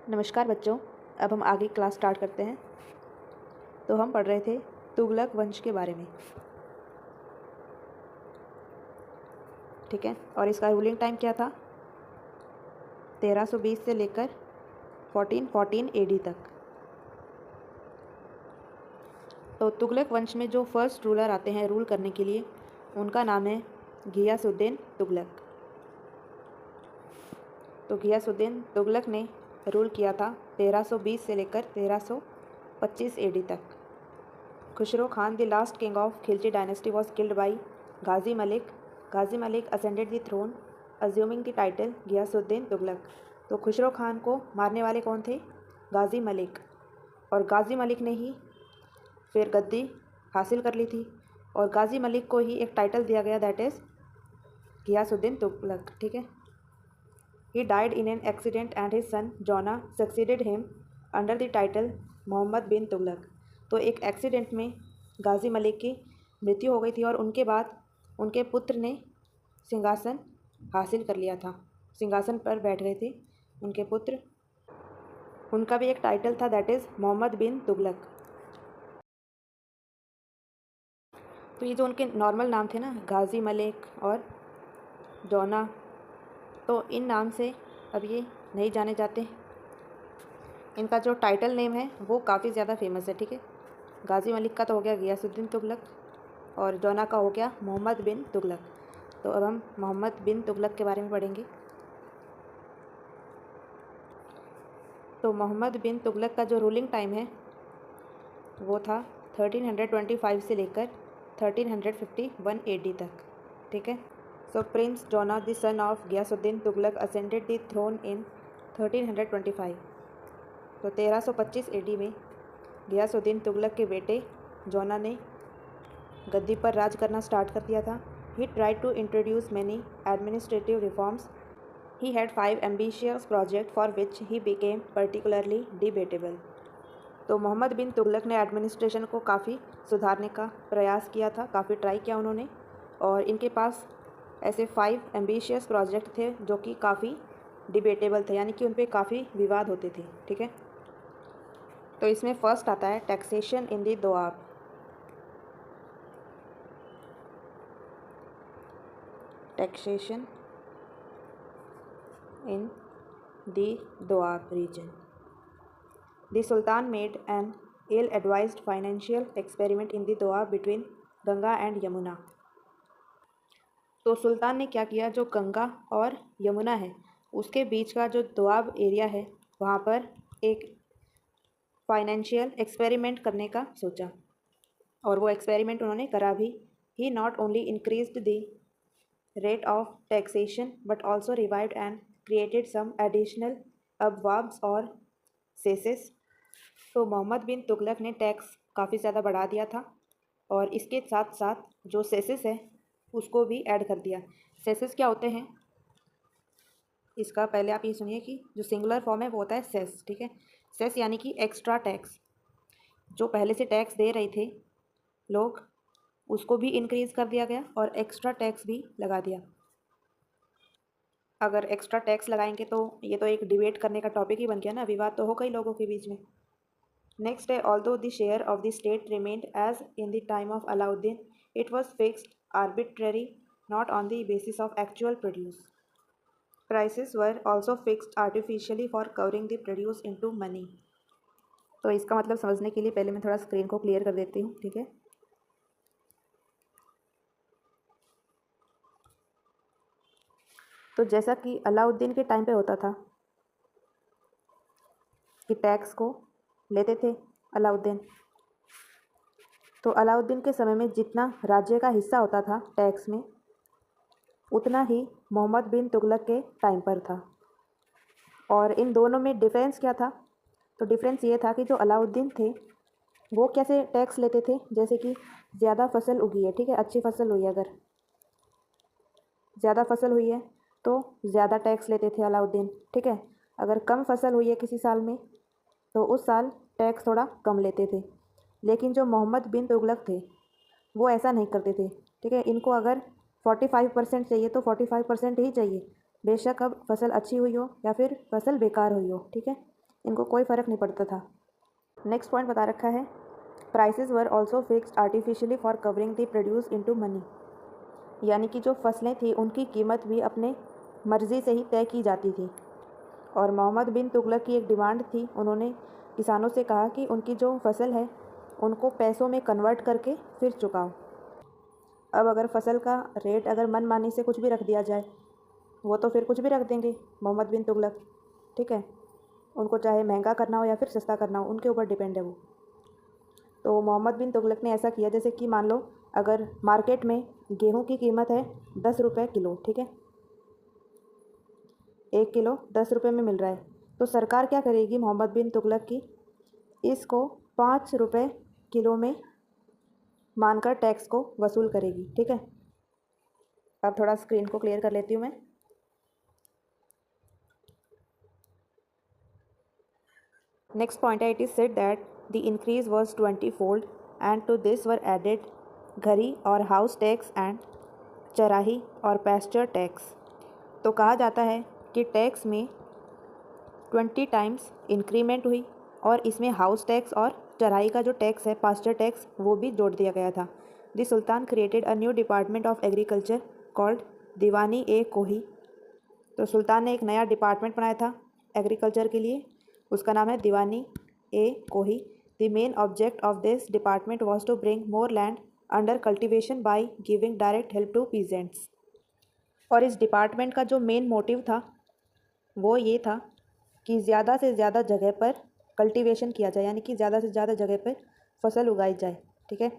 नमस्कार बच्चों। अब हम आगे क्लास स्टार्ट करते हैं। तो हम पढ़ रहे थे तुगलक वंश के बारे में, ठीक है। और इसका रूलिंग टाइम क्या था? 1320 से लेकर 1414 AD तक। तो तुगलक वंश में जो फर्स्ट रूलर आते हैं रूल करने के लिए, उनका नाम है घियासुद्दीन तुगलक। तो घियासुद्दीन तुगलक ने रूल किया था 1320 से लेकर 1325 AD तक। Khusro Khan, the last king of Khilji dynasty, was killed by Ghazi Malik. Ghazi Malik ascended the throne assuming the title Ghiyasuddin Tughlaq. तो खुसरो खान को मारने वाले कौन थे? गाजी मलिक। और गाजी मलिक ने ही फिर गद्दी हासिल कर ली थी, और गाजी मलिक को ही एक टाइटल दिया गया, दैट इज़ घियासुद्दीन तुगलक, ठीक है। He died in an accident and his son Jona succeeded him under the title Mohammad bin Tughlaq. तो एक एक्सीडेंट में गाजी मलिक की मृत्यु हो गई थी, और उनके बाद उनके पुत्र ने सिंहासन हासिल कर लिया था, सिंहासन पर बैठ गए थे उनके पुत्र। उनका भी एक टाइटल था, दैट इज़ मोहम्मद बिन तुगलक। तो ये जो उनके नॉर्मल नाम थे ना, गाजी मलिक और जोना, तो इन नाम से अब ये नहीं जाने जाते। इनका जो टाइटल नेम है वो काफ़ी ज़्यादा फेमस है, ठीक है। गाजी मलिक का तो हो गया घियासुद्दीन तुगलक, और जोना का हो गया मोहम्मद बिन तुगलक। तो अब हम मोहम्मद बिन तुगलक के बारे में पढ़ेंगे। तो मोहम्मद बिन तुगलक का जो रूलिंग टाइम है वो था 1325 से लेकर 1351 AD तक, ठीक है। So Prince Jona, the son of Ghiyasuddin Tughlaq, ascended the throne in 1325। तो 1325 AD में घियासुद्दीन तुगलक के बेटे जोना ने गद्दी पर राज करना स्टार्ट कर दिया था। He tried to introduce many administrative reforms. He had 5 ambitious projects for which he became particularly debatable। तो मोहम्मद बिन तुगलक ने एडमिनिस्ट्रेशन को काफ़ी सुधारने का प्रयास किया था, काफ़ी ट्राई किया उन्होंने, और इनके पास ऐसे 5 एम्बिशियस प्रोजेक्ट थे जो कि काफ़ी डिबेटेबल थे, यानी कि उन पर काफ़ी विवाद होते थे, ठीक है। तो इसमें फर्स्ट आता है taxation in the Doab. Taxation in the Doab region. The sultan made an ill advised financial experiment in the Doab between Ganga and Yamuna. तो सुल्तान ने क्या किया, जो गंगा और यमुना है उसके बीच का जो दोआब एरिया है वहाँ पर एक फाइनेंशियल एक्सपेरिमेंट करने का सोचा, और वो एक्सपेरिमेंट उन्होंने करा भी। He not only increased the rate of taxation but also revived and created some additional अबवाब्स और सेसेस। तो मोहम्मद बिन तुगलक ने टैक्स काफ़ी ज़्यादा बढ़ा दिया था, और इसके साथ साथ जो सेसेस है उसको भी ऐड कर दिया। सेसेस क्या होते हैं इसका पहले आप ये सुनिए कि जो सिंगुलर फॉर्म है वो होता है सेस, ठीक है। सेस यानी कि एक्स्ट्रा टैक्स, जो पहले से टैक्स दे रहे थे लोग उसको भी इंक्रीज़ कर दिया गया, और एक्स्ट्रा टैक्स भी लगा दिया। अगर एक्स्ट्रा टैक्स लगाएंगे तो ये तो एक डिबेट करने का टॉपिक ही बन गया ना, विवाद तो हो कई लोगों के बीच में। नेक्स्ट है although the share of the state remained as in the time of Alauddin, it was fixed arbitrary, not on the basis of actual produce. Prices were also fixed artificially for covering the produce into money। तो इसका मतलब समझने के लिए पहले मैं थोड़ा screen को क्लियर कर देती हूँ, ठीक है। तो जैसा कि अलाउद्दीन के टाइम पे होता था कि टैक्स को लेते थे अलाउद्दीन, तो अलाउद्दीन के समय में जितना राज्य का हिस्सा होता था टैक्स में, उतना ही मोहम्मद बिन तुगलक के टाइम पर था। और इन दोनों में डिफरेंस क्या था? तो डिफरेंस ये था कि जो अलाउद्दीन थे वो कैसे टैक्स लेते थे, जैसे कि ज़्यादा फसल उगी है, ठीक है, अच्छी फसल हुई है, अगर ज़्यादा फसल हुई है तो ज़्यादा टैक्स लेते थे अलाउद्दीन, ठीक है। अगर कम फसल हुई है किसी साल में तो उस साल टैक्स थोड़ा कम लेते थे। लेकिन जो मोहम्मद बिन तुगलक थे वो ऐसा नहीं करते थे, ठीक है। इनको अगर 45% चाहिए तो 45% ही चाहिए, बेशक अब फसल अच्छी हुई हो या फिर फसल बेकार हुई हो, ठीक है। इनको कोई फ़र्क नहीं पड़ता था। नेक्स्ट पॉइंट बता रखा है, prices were also fixed artificially for covering the produce into money. यानी कि जो फसलें थी उनकी कीमत भी अपने मर्ज़ी से ही तय की जाती थी। और मोहम्मद बिन तुगलक की एक डिमांड थी, उन्होंने किसानों से कहा कि उनकी जो फसल है उनको पैसों में कन्वर्ट करके फिर चुकाओ। अब अगर फसल का रेट अगर मनमानी से कुछ भी रख दिया जाए, वो तो फिर कुछ भी रख देंगे मोहम्मद बिन तुगलक, ठीक है। उनको चाहे महंगा करना हो या फिर सस्ता करना हो, उनके ऊपर डिपेंड है वो। तो मोहम्मद बिन तुगलक ने ऐसा किया, जैसे कि मान लो अगर मार्केट में गेहूं की कीमत है 10 रुपये किलो, ठीक है, 1 किलो 10 रुपये में मिल रहा है, तो सरकार क्या करेगी मोहम्मद बिन तुगलक की, इसको 5 रुपये किलो में मानकर टैक्स को वसूल करेगी, ठीक है। अब थोड़ा स्क्रीन को क्लियर कर लेती हूँ मैं। नेक्स्ट पॉइंट है, it is said that the increase was 20-fold and to this were added ghari और हाउस टैक्स एंड चराही और पैस्चर टैक्स। तो कहा जाता है कि टैक्स में 20 टाइम्स इंक्रीमेंट हुई और इसमें हाउस टैक्स और चराई का जो टैक्स है, पास्चर टैक्स, वो भी जोड़ दिया गया था। The sultan created a new department of agriculture called Diwani e Kohi. तो सुल्तान ने एक नया डिपार्टमेंट बनाया था एग्रीकल्चर के लिए, उसका नाम है Diwani e Kohi. The main object of this department was to bring more land under cultivation by giving direct help to peasants. और इस डिपार्टमेंट का जो मेन मोटिव था वो ये था कि ज़्यादा से ज़्यादा जगह पर कल्टीवेशन किया जाए, यानी कि ज़्यादा से ज़्यादा जगह पर फसल उगाई जाए, ठीक है।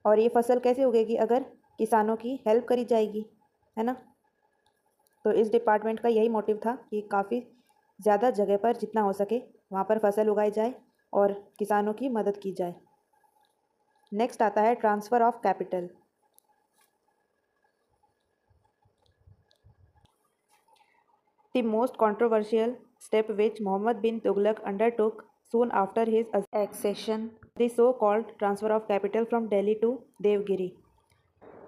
और ये फसल कैसे उगेगी, अगर किसानों की हेल्प करी जाएगी, है ना। तो इस डिपार्टमेंट का यही मोटिव था कि काफ़ी ज़्यादा जगह पर जितना हो सके वहाँ पर फसल उगाई जाए और किसानों की मदद की जाए। नेक्स्ट आता है transfer of capital. The most controversial step which Muhammad bin Tughlaq undertook soon after his accession, the so-called transfer of capital from Delhi to Devagiri.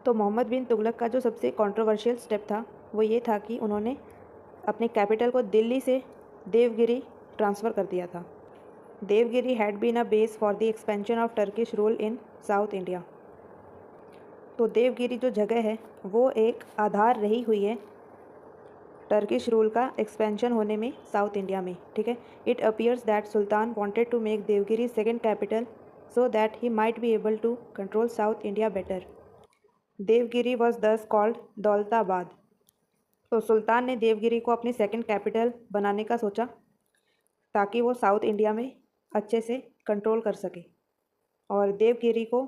तो मोहम्मद बिन तुगलक का जो सबसे कंट्रोवर्शियल स्टेप था वो ये था कि उन्होंने अपने कैपिटल को दिल्ली से देवगिरी ट्रांसफ़र कर दिया था। Devagiri had been a base for the expansion of Turkish rule in South India. तो देवगिरी जो जगह है वो एक आधार रही हुई है टर्किश रूल का एक्सपेंशन होने में साउथ इंडिया में, ठीक है। It appears that sultan wanted to make Devagiri second capital so that he might be able to control South India better. Devagiri was thus called Daulatabad. तो सुल्तान ने देवगिरी को अपनी सेकेंड कैपिटल बनाने का सोचा ताकि वो साउथ इंडिया में अच्छे से कंट्रोल कर सके। और देवगिरी को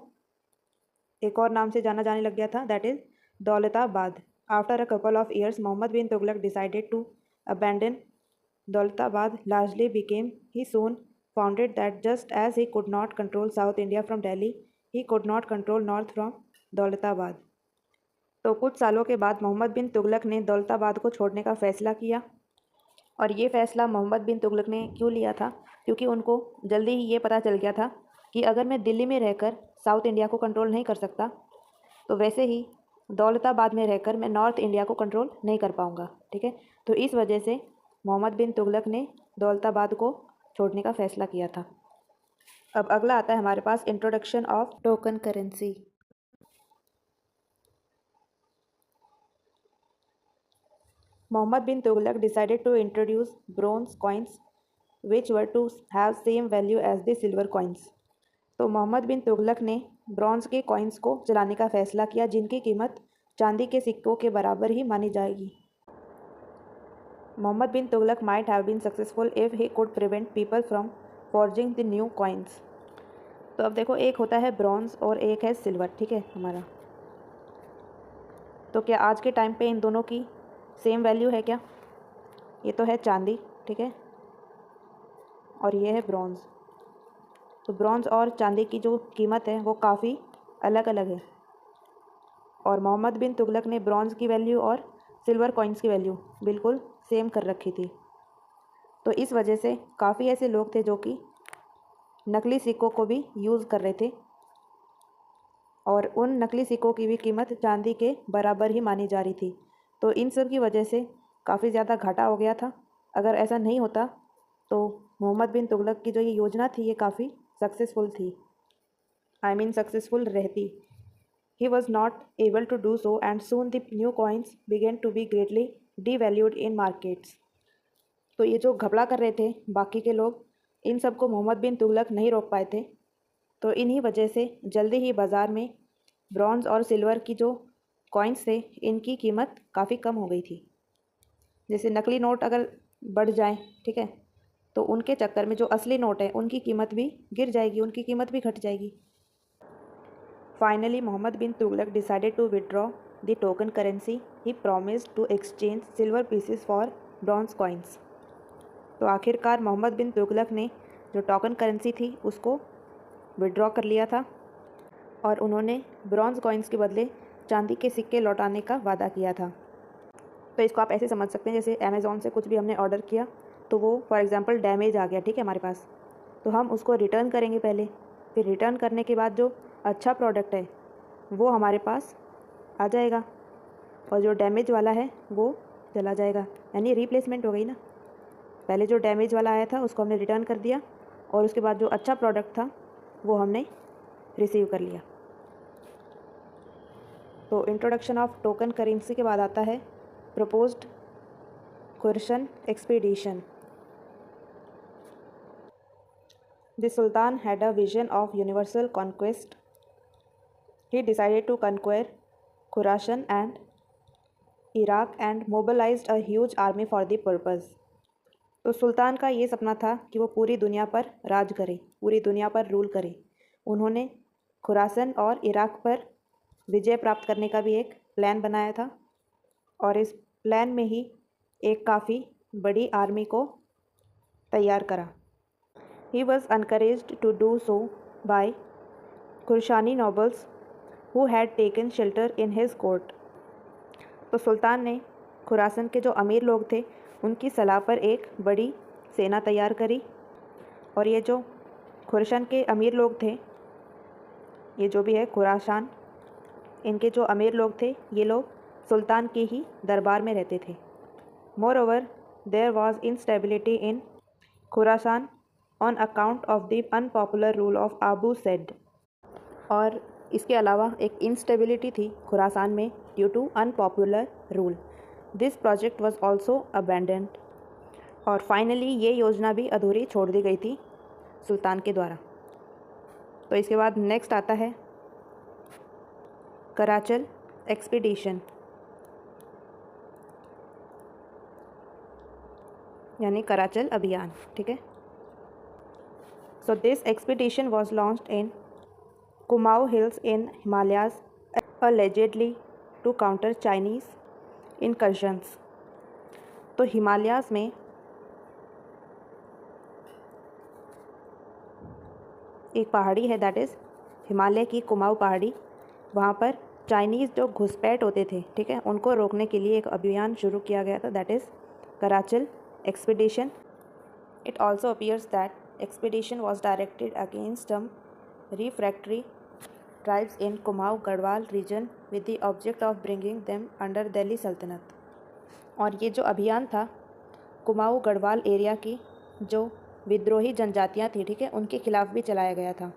एक और नाम से जाना जाने लग गया था, that is Daulatabad. After a couple of years, Muhammad bin Tughlaq decided to abandon Daulatabad. Largely became he soon founded that just as he could not control South India from Delhi, he could not control North from Daulatabad. तो कुछ सालों के बाद मोहम्मद बिन तुगलक ने दौलताबाद को छोड़ने का फ़ैसला किया। और ये फ़ैसला मोहम्मद बिन तुगलक ने क्यों लिया था, क्योंकि उनको जल्दी ही ये पता चल गया था कि अगर मैं दिल्ली में रहकर साउथ इंडिया को कंट्रोल नहीं कर सकता तो वैसे ही दौलताबाद में रहकर मैं नॉर्थ इंडिया को कंट्रोल नहीं कर पाऊँगा, ठीक है। तो इस वजह से मोहम्मद बिन तुगलक ने दौलताबाद को छोड़ने का फ़ैसला किया था। अब अगला आता है हमारे पास introduction of token currency. Muhammad bin Tughlaq decided to introduce bronze coins which were to have same value as the silver coins. तो मोहम्मद बिन तुगलक ने ब्रॉन्ज के कॉइन्स को चलाने का फ़ैसला किया जिनकी कीमत चांदी के सिक्कों के बराबर ही मानी जाएगी। Muhammad bin Tughlaq might have been successful if he could prevent people from forging the new coins. तो अब देखो, एक होता है ब्रॉन्ज और एक है सिल्वर, ठीक है हमारा। तो क्या आज के टाइम पे इन दोनों की सेम वैल्यू है क्या? ये तो है चांदी, ठीक है, और ये है ब्रॉन्ज़। तो ब्रॉन्ज़ और चांदी की जो कीमत है वो काफ़ी अलग अलग है। और मोहम्मद बिन तुगलक ने ब्रॉन्ज़ की वैल्यू और सिल्वर कॉइन्स की वैल्यू बिल्कुल सेम कर रखी थी। तो इस वजह से काफ़ी ऐसे लोग थे जो कि नकली सिक्कों को भी यूज़ कर रहे थे और उन नकली सिक्कों की भी कीमत चांदी के बराबर ही मानी जा रही थी। तो इन सब की वजह से काफ़ी ज़्यादा घाटा हो गया था। अगर ऐसा नहीं होता तो मोहम्मद बिन तुगलक की जो ये योजना थी ये काफ़ी सक्सेसफुल थी, सक्सेसफुल रहती। He was not able to do so, and soon the new coins began to be greatly devalued in markets. तो ये जो घपला कर रहे थे बाकी के लोग, इन सबको मोहम्मद बिन तुगलक नहीं रोक पाए थे। तो इन्हीं वजह से जल्दी ही बाज़ार में ब्रॉन्ज़ और सिल्वर की जो कॉइन्स थे इनकी कीमत काफ़ी कम हो गई थी। जैसे नकली नोट अगर बढ़ जाएं, ठीक है, तो उनके चक्कर में जो असली नोट है उनकी कीमत भी गिर जाएगी, उनकी कीमत भी घट जाएगी। Finally, Muhammad bin Tughlaq decided to withdraw the token currency. He promised to exchange silver pieces for bronze coins. तो आखिरकार मोहम्मद बिन तुगलक ने जो टोकन करेंसी थी उसको विड्रॉ कर लिया था और उन्होंने ब्रॉन्ज कॉइन्स के बदले चांदी के सिक्के लौटाने का वादा किया था। तो इसको आप ऐसे समझ सकते हैं जैसे अमेज़ॉन से कुछ भी हमने ऑर्डर किया तो वो फॉर एग्ज़ाम्पल डैमेज आ गया, ठीक है, हमारे पास, तो हम उसको रिटर्न करेंगे पहले, फिर रिटर्न करने के बाद जो अच्छा प्रोडक्ट है वो हमारे पास आ जाएगा और जो डैमेज वाला है वो चला जाएगा, यानी रिप्लेसमेंट हो गई ना। पहले जो डैमेज वाला आया था उसको हमने रिटर्न कर दिया और उसके बाद जो अच्छा प्रोडक्ट था वो हमने रिसीव कर लिया। तो इंट्रोडक्शन ऑफ टोकन करेंसी के बाद आता है proposed Khurasan expedition. The sultan had a vision of universal conquest. He decided to conquer Khurasan and Iraq and mobilized a huge army for the purpose. तो सुल्तान का ये सपना था कि वो पूरी दुनिया पर राज करे, पूरी दुनिया पर रूल करे। उन्होंने खुरासन और इराक पर विजय प्राप्त करने का भी एक प्लान बनाया था और इस प्लान में ही एक काफ़ी बड़ी आर्मी को तैयार करा। He was encouraged to do so by खुरशानी nobles who had taken shelter in his court. तो सुल्तान ने खुरासन के जो अमीर लोग थे उनकी सलाह पर एक बड़ी सेना तैयार करी और ये जो खुरासान के अमीर लोग थे, ये जो भी है खुरासान, इनके जो अमीर लोग थे ये लोग सुल्तान के ही दरबार में रहते थे। Moreover there was instability in Khurasan on account of the unpopular rule of Abu Said. और इसके अलावा एक इंस्टेबिलिटी थी खुरासान में due to unpopular rule. This project was also abandoned. और फाइनली ये योजना भी अधूरी छोड़ दी गई थी सुल्तान के द्वारा। तो इसके बाद नेक्स्ट आता है कराचल एक्सपीडिशन, यानी कराचल अभियान, ठीक है। So this expedition was launched in Kumaon hills in Himalayas allegedly to counter Chinese incursions। तो हिमालयाज में एक पहाड़ी है, दैट इज़ हिमालय की कुमाऊं पहाड़ी, वहाँ पर चाइनीज़ जो घुसपैठ होते थे, ठीक है, उनको रोकने के लिए एक अभियान शुरू किया गया था, that is Qarachil expedition. It also appears that expedition was directed against some refractory tribes in Kumaon Garhwal region with the object of bringing them under Delhi sultanate. और ये जो अभियान था कुमाऊं गढ़वाल एरिया की जो विद्रोही जनजातियाँ थी, ठीक है, उनके खिलाफ भी चलाया गया था।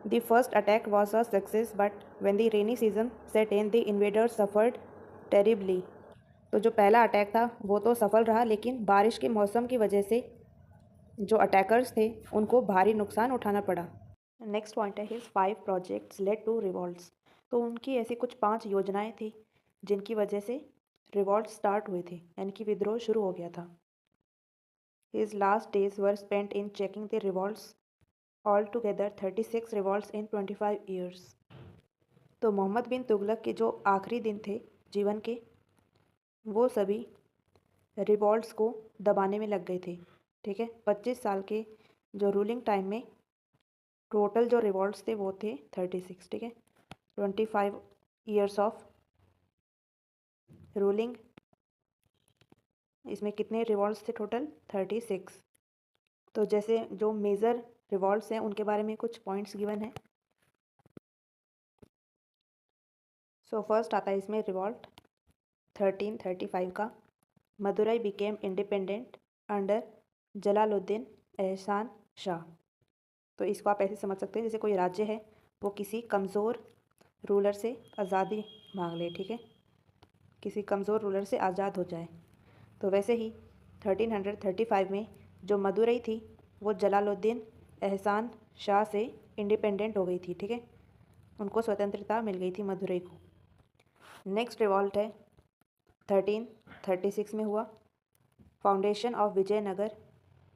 The first attack was a success but when the rainy season set in the invaders suffered terribly. तो जो पहला अटैक था वो तो सफल रहा, लेकिन बारिश के मौसम की वजह से जो अटैकर्स थे उनको भारी नुकसान उठाना पड़ा। नेक्स्ट पॉइंट है his 5 projects led to revolts. तो उनकी ऐसी कुछ 5 योजनाएं थी जिनकी वजह से रिवॉल्ट स्टार्ट हुए थे, यानी कि विद्रोह शुरू हो गया था। His last days were spent in checking the revolts, all together 36 revolts in 25 years. तो मोहम्मद बिन तुगलक के जो आखिरी दिन थे जीवन के, वो सभी रिवॉल्ट्स को दबाने में लग गए थे, ठीक है। 25 साल के जो रूलिंग टाइम में टोटल जो रिवॉल्ट्स थे वो थे 36, ठीक है। 25 ईयर्स ऑफ रूलिंग, इसमें कितने रिवॉल्ट्स थे टोटल? 36। तो जैसे जो मेजर रिवॉल्ट्स हैं उनके बारे में कुछ पॉइंट्स गिवन है। सो फर्स्ट आता है इसमें रिवॉल्ट 1335 का, Madurai became independent under Jalaluddin एहसान शाह। तो इसको आप ऐसे समझ सकते हैं जैसे कोई राज्य है वो किसी कमज़ोर रूलर से आज़ादी मांग ले, ठीक है, किसी कमज़ोर रूलर से आज़ाद हो जाए। तो वैसे ही 1335 में जो मदुरई थी वो जलालुद्दीन एहसान शाह से इंडिपेंडेंट हो गई थी, ठीक है, उनको स्वतंत्रता मिल गई थी मदुरई को। नेक्स्ट रिवॉल्ट है 1336 में हुआ। Foundation of Vijayanagar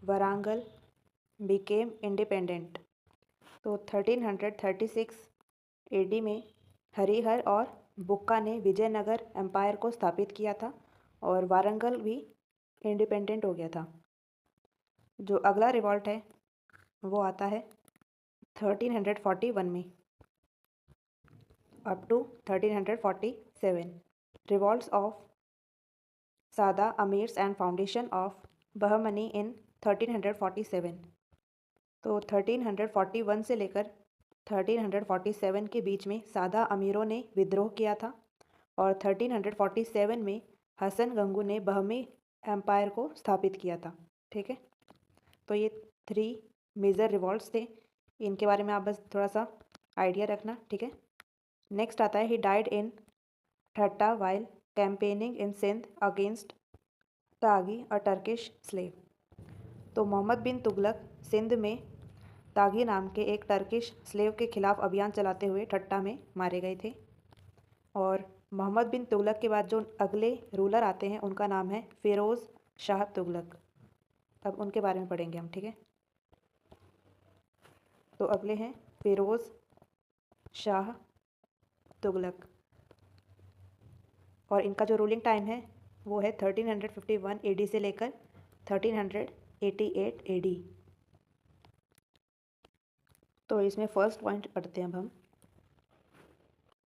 Warangal became independent. तो 1336 एडी में हरिहर और बुक्का ने विजयनगर एम्पायर को स्थापित किया था और वारंगल भी इंडिपेंडेंट हो गया था। जो अगला रिवॉल्ट है वो आता है 1341 में अप टू 1347। रिवॉल्ट्स ऑफ सादा अमीर्स एंड फाउंडेशन ऑफ बहमनी इन 1347। तो 1341 से लेकर 1347 के बीच में सादा अमीरों ने विद्रोह किया था और 1347 में हसन गंगू ने बहमी एम्पायर को स्थापित किया था, ठीक है। तो ये 3 मेजर रिवॉल्ट्स थे, इनके बारे में आप बस थोड़ा सा आइडिया रखना, ठीक है। नेक्स्ट आता है he died in Thatta while campaigning in Sindh against Taghi a Turkish slave. तो मोहम्मद बिन तुगलक सिंध में तागी नाम के एक टर्किश स्लेव के खिलाफ अभियान चलाते हुए ठट्टा में मारे गए थे। और मोहम्मद बिन तुगलक के बाद जो अगले रूलर आते हैं उनका नाम है फ़िरोज़ शाह तुगलक। अब उनके बारे में पढ़ेंगे हम, ठीक है। तो अगले हैं फ़िरोज़ शाह तुगलक और इनका जो रूलिंग टाइम है वो है 1351 एडी से लेकर 1388 एडी। तो इसमें फर्स्ट पॉइंट पढ़ते हैं अब हम।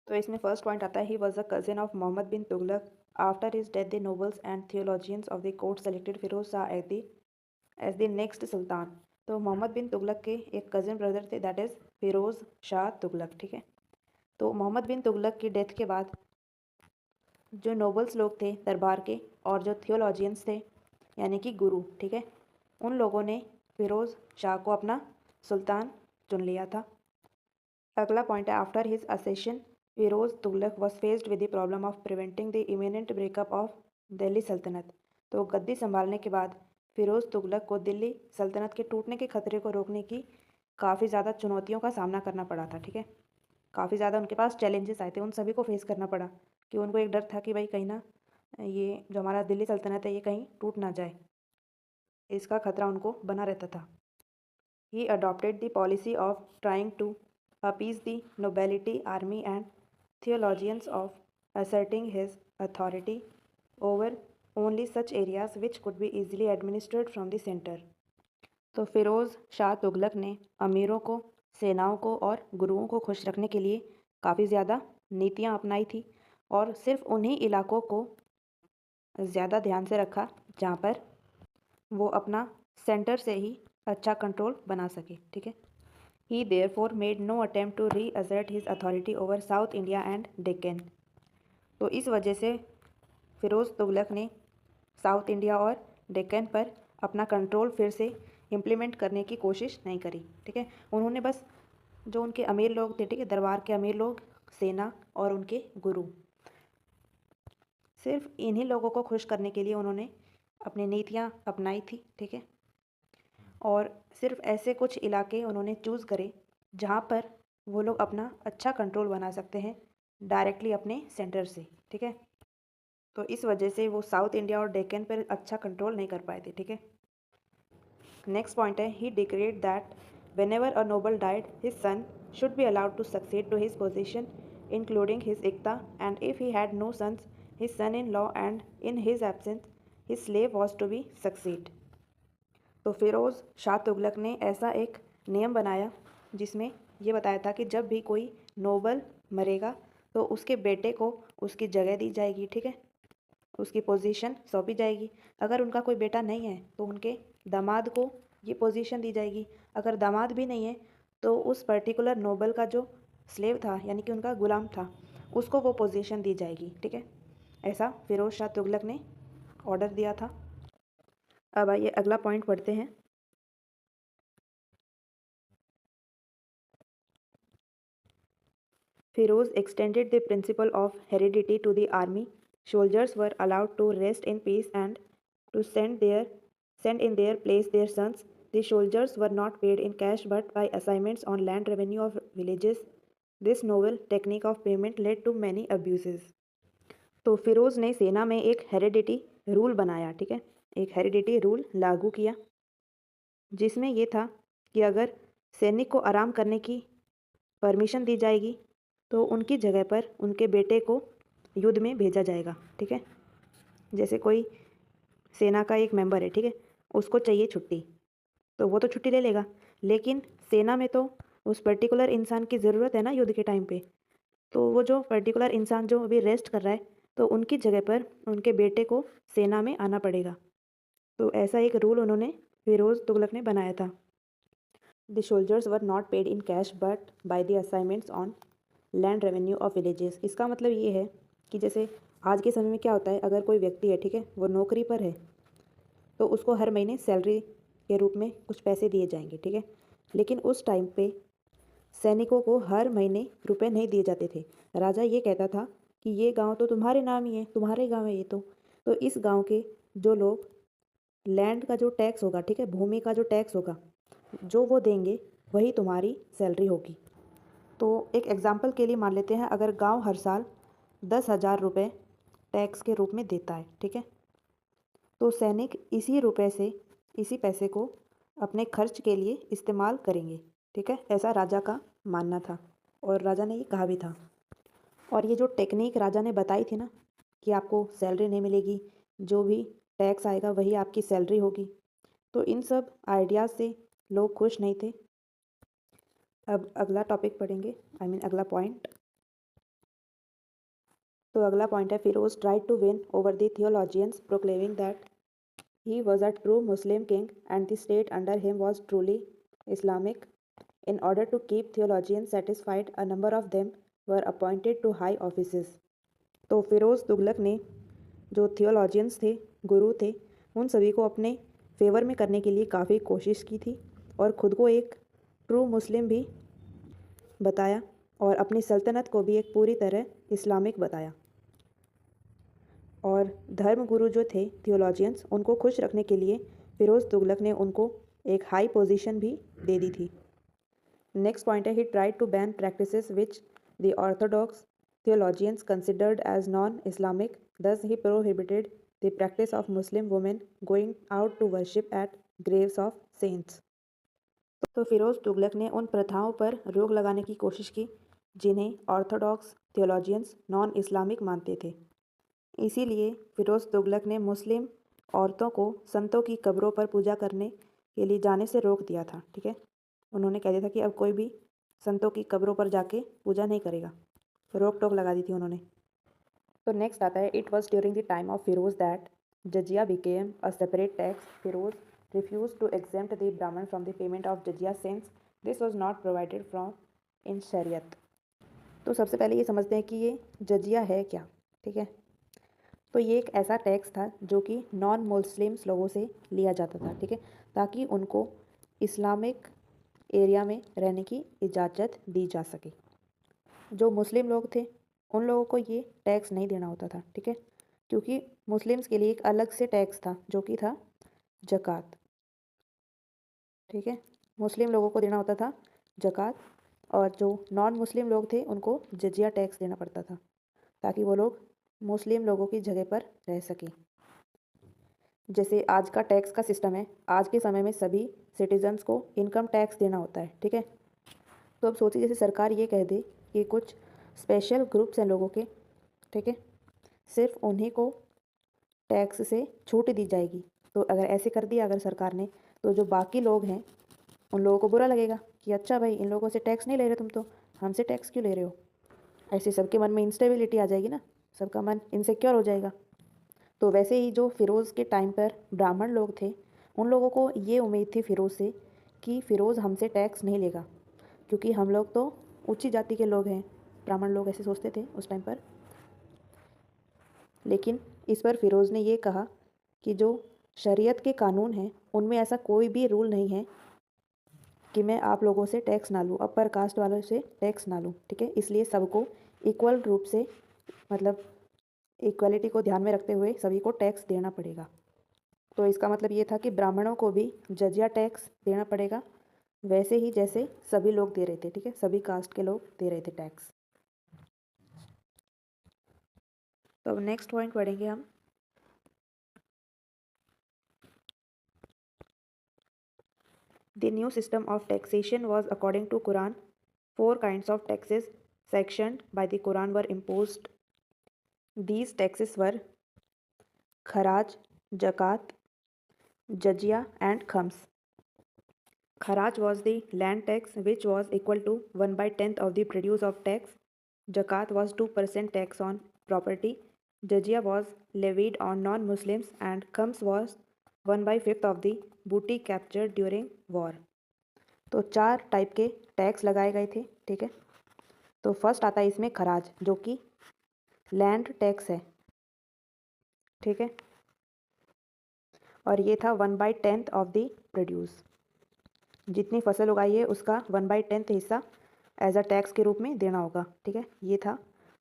तो इसमें फर्स्ट पॉइंट आता है he was a cousin of Muhammad bin Tughlaq. After his death the nobles and theologians of the court selected Firoz Shah as the next sultan. तो मोहम्मद बिन तुगलक के एक कज़न ब्रदर थे, दैट इज़ फिरोज़ शाह तुगलक, ठीक है। तो मोहम्मद बिन तुगलक की डेथ के बाद जो नोबल्स लोग थे दरबार के और जो थियोलॉजियंस थे यानी कि गुरु, ठीक है, उन लोगों ने फिरोज़ शाह को अपना सुल्तान चुन लिया था। अगला पॉइंट है after his accession Firoz Tughlaq was faced with the problem of preventing the imminent breakup of Delhi sultanate. तो गद्दी संभालने के बाद फिरोज़ तुगलक को दिल्ली सल्तनत के टूटने के खतरे को रोकने की काफ़ी ज़्यादा चुनौतियों का सामना करना पड़ा था, ठीक है। काफ़ी ज़्यादा उनके पास चैलेंजेस आए थे, उन सभी को फेस करना पड़ा कि उनको एक डर था कि भाई कहीं ना ये जो हमारा दिल्ली सल्तनत है ये कहीं टूट ना जाए, इसका खतरा उनको बना रहता था। He adopted the policy of trying to appease the nobility, army, and theologians of asserting his authority over only such areas which could be easily administered from the center. तो फिरोज़ शाह तुगलक ने अमीरों को, सेनाओं को और गुरुओं को खुश रखने के लिए काफ़ी ज़्यादा नीतियाँ अपनाई थी और सिर्फ उन्हीं इलाकों को ज़्यादा ध्यान से रखा जहाँ पर वो अपना सेंटर से ही अच्छा कंट्रोल बना सके, ठीक है। He therefore made no attempt to reassert his authority over south India and Deccan. तो इस वजह से फिरोज़ तुगलक ने साउथ इंडिया और डेक्कन पर अपना कंट्रोल फिर से इम्प्लीमेंट करने की कोशिश नहीं करी, ठीक है। उन्होंने बस जो उनके अमीर लोग थे, ठीक है, दरबार के अमीर लोग, सेना और उनके गुरु, सिर्फ इन्हीं लोगों को खुश करने के लिए उन्होंने अपनी नीतियाँ अपनाई थी, ठीक है। और सिर्फ ऐसे कुछ इलाके उन्होंने चूज़ करे जहाँ पर वो लोग अपना अच्छा कंट्रोल बना सकते हैं डायरेक्टली अपने सेंटर से, ठीक है। तो इस वजह से वो साउथ इंडिया और डेक्कन पर अच्छा कंट्रोल नहीं कर पाए थे, ठीक है। नेक्स्ट पॉइंट है ही declared that whenever a noble died, his son should be allowed to succeed to his position, including his ikta, and if he had no sons, his son-in-law, and in his absence, his slave was to be succeed. तो फिरोज़ शाह तुगलक ने ऐसा एक नियम बनाया जिसमें ये बताया था कि जब भी कोई नोबल मरेगा तो उसके बेटे को उसकी जगह दी जाएगी, ठीक है, उसकी पोजीशन सौंपी जाएगी। अगर उनका कोई बेटा नहीं है तो उनके दामाद को ये पोजीशन दी जाएगी। अगर दामाद भी नहीं है तो उस पर्टिकुलर नोबल का जो स्लेव था यानी कि उनका गुलाम था उसको वो पोजीशन दी जाएगी, ठीक है। ऐसा फिरोज़ शाह तुगलक ने ऑर्डर दिया था। अब आइए अगला पॉइंट पढ़ते हैं। Firoz extended the principle of heredity to the army. Soldiers were allowed to rest in peace and to send in their place their sons. The soldiers were not paid in cash but by assignments on land revenue of villages. This novel technique of payment led to many abuses. तो फिरोज़ ने सेना में एक heredity rule बनाया, ठीक है, एक heredity rule लागू किया, जिसमें ये था कि अगर सैनिक को आराम करने की परमिशन दी जाएगी तो उनकी जगह पर उनके बेटे को युद्ध में भेजा जाएगा, ठीक है। जैसे कोई सेना का एक मेंबर है, ठीक है, उसको चाहिए छुट्टी, तो वो तो छुट्टी ले लेगा, लेकिन सेना में तो उस पर्टिकुलर इंसान की ज़रूरत है ना युद्ध के टाइम पे। तो वो जो पर्टिकुलर इंसान जो अभी रेस्ट कर रहा है, तो उनकी जगह पर उनके बेटे को सेना में आना पड़ेगा। तो ऐसा एक रूल उन्होंने फिरोज़ तुगलक ने बनाया था। The soldiers were not paid in cash but by the assignments on land revenue of villages. इसका मतलब ये है कि जैसे आज के समय में क्या होता है, अगर कोई व्यक्ति है, ठीक है, वो नौकरी पर है, तो उसको हर महीने सैलरी के रूप में कुछ पैसे दिए जाएंगे, ठीक है। लेकिन उस टाइम पे सैनिकों को हर महीने रुपए नहीं दिए जाते थे। राजा ये कहता था कि ये गांव तो तुम्हारे नाम ही है, तुम्हारे गांव है ये तो इस गांव के जो लोग लैंड का जो टैक्स होगा, ठीक है, भूमि का जो टैक्स होगा, जो वो देंगे वही तुम्हारी सैलरी होगी। तो एक एग्जाम्पल के लिए मान लेते हैं, अगर गांव हर साल 10,000 रुपये टैक्स के रूप में देता है, ठीक है, तो सैनिक इसी पैसे को अपने खर्च के लिए इस्तेमाल करेंगे, ठीक है। ऐसा राजा का मानना था और राजा ने ये कहा भी था। और ये जो टेक्निक राजा ने बताई थी ना कि आपको सैलरी नहीं मिलेगी, जो भी टैक्स आएगा वही आपकी सैलरी होगी, तो इन सब आइडियाज़ से लोग खुश नहीं थे। अब अगला टॉपिक पढ़ेंगे, अगला पॉइंट। तो अगला पॉइंट है, Firoz tried to win over the theologians proclaiming that he was a true Muslim king and the state under him was truly Islamic. In order to keep theologians satisfied, a number of them were appointed to high offices. तो फिरोज़ तुगलक ने जो theologians थे, गुरु थे, उन सभी को अपने favour में करने के लिए काफ़ी कोशिश की थी और ख़ुद को एक ट्रू मुस्लिम भी बताया और अपनी सल्तनत को भी एक पूरी तरह इस्लामिक बताया। और धर्म गुरु जो थे थियोलॉजियंस, उनको खुश रखने के लिए फिरोज़ तुगलक ने उनको एक हाई पोजीशन भी दे दी थी। नेक्स्ट पॉइंट है, he tried to ban practices which the orthodox theologians considered as non-Islamic. Thus, he prohibited the practice of Muslim women going out to worship at graves of saints. तो फिरोज़ तुगलक ने उन प्रथाओं पर रोक लगाने की कोशिश की जिन्हें ऑर्थोडॉक्स थियोलॉजियंस नॉन इस्लामिक मानते थे। इसीलिए फिरोज़ तुगलक ने मुस्लिम औरतों को संतों की कब्रों पर पूजा करने के लिए जाने से रोक दिया था, ठीक है। उन्होंने कह दिया था कि अब कोई भी संतों की कब्रों पर जाके पूजा नहीं करेगा, रोक टोक लगा दी थी उन्होंने। तो नेक्स्ट आता है, it was during the time of Firoz that jizya became a separate tax. Firoz refused to exempt the Brahman from the payment of jizya since this was not provided from in शरीयत. तो सबसे पहले ये समझते हैं कि ये जजिया है क्या, ठीक है। तो ये एक ऐसा टैक्स था जो कि नॉन मुस्लिम्स लोगों से लिया जाता था, ठीक है, ताकि उनको इस्लामिक एरिया में रहने की इजाज़त दी जा सके। जो मुस्लिम लोग थे उन लोगों को ये टैक्स नहीं देना होता था, ठीक है, क्योंकि मुस्लिम्स के लिए एक अलग से टैक्स था जो कि था ज़कात, ठीक है। मुस्लिम लोगों को देना होता था ज़कात और जो नॉन मुस्लिम लोग थे उनको जजिया टैक्स देना पड़ता था ताकि वो लोग मुस्लिम लोगों की जगह पर रह सकें। जैसे आज का टैक्स का सिस्टम है, आज के समय में सभी सिटीजन्स को इनकम टैक्स देना होता है, ठीक है। तो अब सोचिए जैसे सरकार ये कह दे कि कुछ स्पेशल ग्रुप्स हैं लोगों के, ठीक है, सिर्फ उन्हीं को टैक्स से छूट दी जाएगी। तो अगर ऐसे कर दिया अगर सरकार ने, तो जो बाकी लोग हैं उन लोगों को बुरा लगेगा कि अच्छा भाई इन लोगों से टैक्स नहीं ले रहे तुम, तो हमसे टैक्स क्यों ले रहे हो। ऐसे सबके मन में इंस्टेबिलिटी आ जाएगी ना, सबका मन इनसिक्योर हो जाएगा। तो वैसे ही जो फ़िरोज़ के टाइम पर ब्राह्मण लोग थे उन लोगों को ये उम्मीद थी फ़िरोज़ से कि फ़िरोज़ हमसे टैक्स नहीं लेगा क्योंकि हम लोग तो ऊंची जाति के लोग हैं, ब्राह्मण लोग ऐसे सोचते थे उस टाइम पर। लेकिन इस पर फ़िरोज़ ने ये कहा कि जो शरीयत के कानून हैं उनमें ऐसा कोई भी रूल नहीं है कि मैं आप लोगों से टैक्स ना लूँ, अपर कास्ट वालों से टैक्स ना लूँ, ठीक है। इसलिए सबको इक्वल रूप से, मतलब इक्वलिटी को ध्यान में रखते हुए सभी को टैक्स देना पड़ेगा। तो इसका मतलब ये था कि ब्राह्मणों को भी जजिया टैक्स देना पड़ेगा, वैसे ही जैसे सभी लोग दे रहे थे, ठीक है, सभी कास्ट के लोग दे रहे थे टैक्स। तो अब नेक्स्ट पॉइंट पढ़ेंगे हम। The new system of taxation was according to Quran. 4 kinds of taxes sanctioned by the Quran were imposed. These taxes were kharaj, zakat, jizya, and khams. Kharaj was the land tax, which was equal to 1/10 of the produce of tax. Zakat was 2% tax on property. Jizya was levied on non-Muslims, and khams was 1/5 of the booty captured during war. तो 4 type के tax लगाए गए थे, ठीक है। तो first आता है इसमें खराज, जो कि लैंड टैक्स है, ठीक है, और ये था 1/10 ऑफ द प्रोड्यूस। जितनी फसल उगाई है उसका 1/10 हिस्सा एज अ टैक्स के रूप में देना होगा, ठीक है। ये था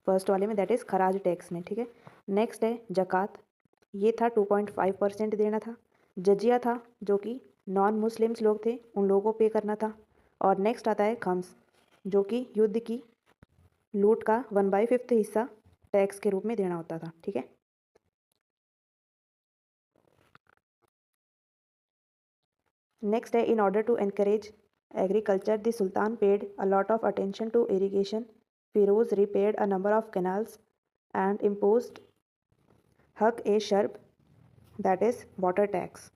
फर्स्ट वाले में, दैट इज़ खराज टैक्स में, ठीक है। नेक्स्ट है जक़ात, ये था 2.5% देना था। जजिया था, जो कि नॉन मुस्लिम्स लोग थे, उन लोगों को पे करना था। और नेक्स्ट आता है खम्स, जो कि युद्ध की लूट का 1/5 हिस्सा टैक्स के रूप में देना होता था, ठीक है। नेक्स्ट है in order to encourage agriculture the sultan paid a lot of attention to irrigation. Firoz repaired a number of canals and imposed haq e sharb, that is water tax.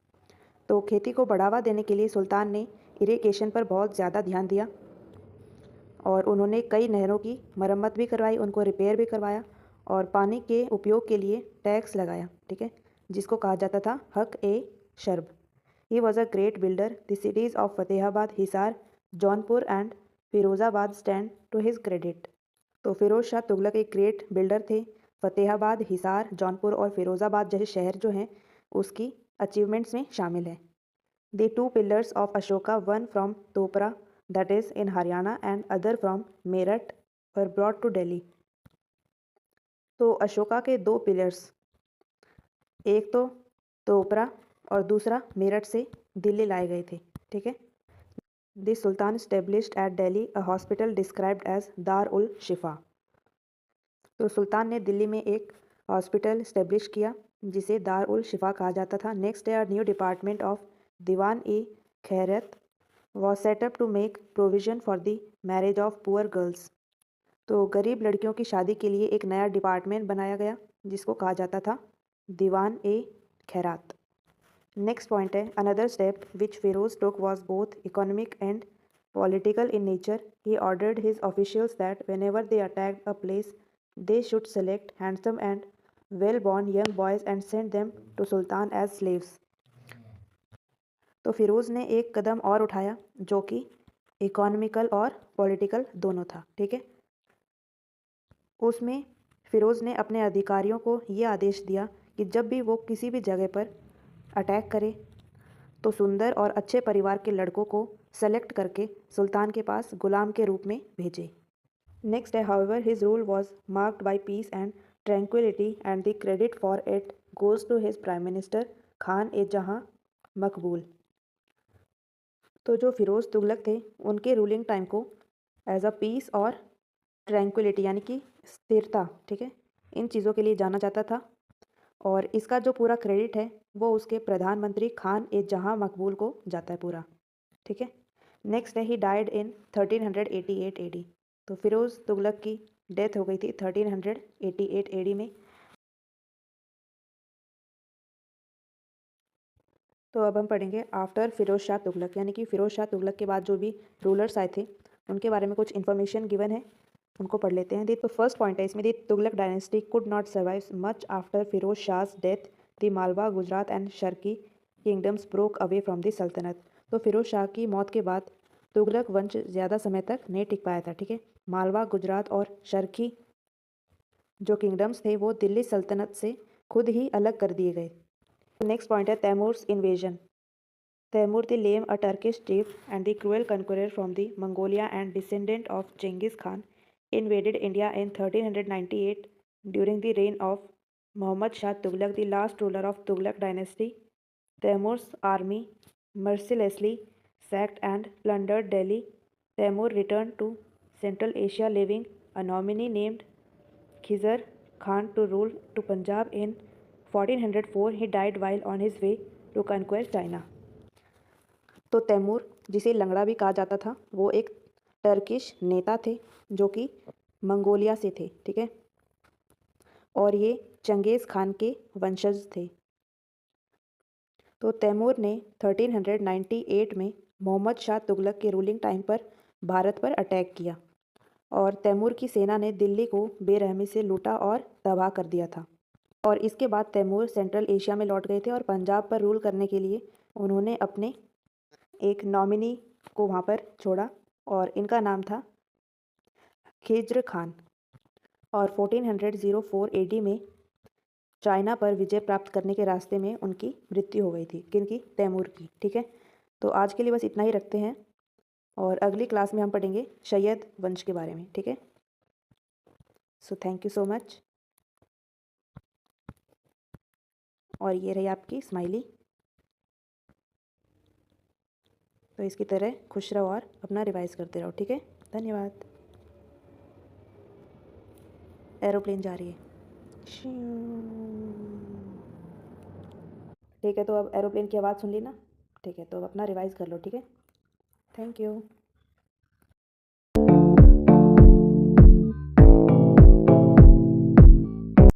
तो खेती को बढ़ावा देने के लिए सुल्तान ने इरिगेशन पर बहुत ज़्यादा ध्यान दिया और उन्होंने कई नहरों की मरम्मत भी करवाई, उनको रिपेयर भी करवाया और पानी के उपयोग के लिए टैक्स लगाया, ठीक है, जिसको कहा जाता था haq e sharb. He was a great builder. The cities of Fatehabad, Hisar, Jaunpur and Firozabad stand to his credit. तो फिरोज़ शाह तुगलक एक ग्रेट बिल्डर थे। फतेहाबाद, हिसार, जौनपुर और फिरोज़ाबाद जैसे शहर जो हैं उसकी अचीवमेंट्स में शामिल है। The 2 pillars of Ashoka, one from Topra, that is in Haryana, and other from Meerut, were brought to Delhi. तो अशोका के 2 पिलर्स, एक तो तोपरा और दूसरा मेरठ से दिल्ली लाए गए थे, ठीक है। The sultan established at Delhi a hospital described as Dar ul शिफा। तो सुल्तान ने दिल्ली में एक हॉस्पिटल स्टेब्लिश किया जिसे दार उल शिफा कहा जाता था। नेक्स्ट है new department of Diwan e Khairat was set up to make provision for the marriage of poor girls. तो गरीब लड़कियों की शादी के लिए एक नया डिपार्टमेंट बनाया गया जिसको कहा जाता था दीवान ए खैरात। नेक्स्ट पॉइंट है another step which Firoz took was both economic and political in nature. He ordered his officials that whenever they attacked a place they should select handsome and well born young boys and send them to sultan as slaves. तो फिरोज़ ने एक कदम और उठाया जो कि economical और political दोनों था, ठीक है। उसमें फिरोज़ ने अपने अधिकारियों को ये आदेश दिया कि जब भी वो किसी भी जगह पर अटैक करे तो सुंदर और अच्छे परिवार के लड़कों को सेलेक्ट करके सुल्तान के पास गुलाम के रूप में भेजे। नेक्स्ट है however his rule was marked by peace and tranquility and the credit for it goes to his prime minister Khan e Jahan Maqbul. तो जो फिरोज़ तुगलक थे उनके रूलिंग टाइम को एज अ पीस और ट्रैंक्विलिटी यानी कि स्थिरता, ठीक है, इन चीज़ों के लिए जाना जाता था और इसका जो पूरा क्रेडिट है वो उसके प्रधानमंत्री खान ए जहाँ मकबूल को जाता है पूरा, ठीक है। नेक्स्ट है ही डाइड इन 1388 एडी। तो फिरोज़ तुगलक की डेथ हो गई थी 1388 एडी में। तो अब हम पढ़ेंगे आफ्टर फिरोज़ शाह तुगलक, यानी कि फ़िरोज़ शाह तुगलक के बाद जो भी रूलर्स आए थे उनके बारे में कुछ इन्फॉर्मेशन गिवन है, उनको पढ़ लेते हैं। दी तो फर्स्ट पॉइंट है इसमें, the Tughlaq dynasty could not survive much after Firoz Shah's death. The Malwa, Gujarat and Sharqi kingdoms broke away from the sultanate. तो फिरोज शाह की मौत के बाद तुगलक वंश ज़्यादा समय तक नहीं टिक पाया था, ठीक है। मालवा, गुजरात और शर्की जो किंगडम्स थे वो दिल्ली सल्तनत से खुद ही अलग कर दिए गए। नेक्स्ट पॉइंट है तैमूर्स invasion. Taimur the Lame, a Turkish chief and the cruel conqueror from the Mongolia and descendant of Genghis Khan, invaded India in 1398 during the reign of Muhammad Shah Tughlaq, the last ruler of Tughlaq dynasty. Taimur's army mercilessly sacked and plundered Delhi. Taimur returned to Central Asia, leaving a nominee named Khizr Khan to rule to Punjab in 1404. He died while on his way to conquer China. तो तैमूर, जिसे लंगड़ा भी कहा जाता था, वो एक Turkish नेता थे जो कि मंगोलिया से थे, ठीक है, और ये चंगेज़ खान के वंशज थे। तो तैमूर ने 1398 में मोहम्मद शाह तुगलक के रूलिंग टाइम पर भारत पर अटैक किया और तैमूर की सेना ने दिल्ली को बेरहमी से लूटा और तबाह कर दिया था। और इसके बाद तैमूर सेंट्रल एशिया में लौट गए थे और पंजाब पर रूल करने के लिए उन्होंने अपने एक नॉमिनी को वहाँ पर छोड़ा और इनका नाम था खिज्र खान। और 1404 एडी में चाइना पर विजय प्राप्त करने के रास्ते में उनकी मृत्यु हो गई थी। किनकी? तैमूर की। ठीक है, तो आज के लिए बस इतना ही रखते हैं और अगली क्लास में हम पढ़ेंगे सैयद वंश के बारे में। ठीक है, so thank you so much. और ये रही आपकी स्माइली। तो इसकी तरह खुश रहो और अपना रिवाइज करते रहो। ठीक है, धन्यवाद। एरोप्लेन जा रही है। ठीक है, तो अब एरोप्लेन की आवाज़ सुन ली ना। ठीक है, तो अब अपना रिवाइज कर लो। ठीक है, थैंक यू।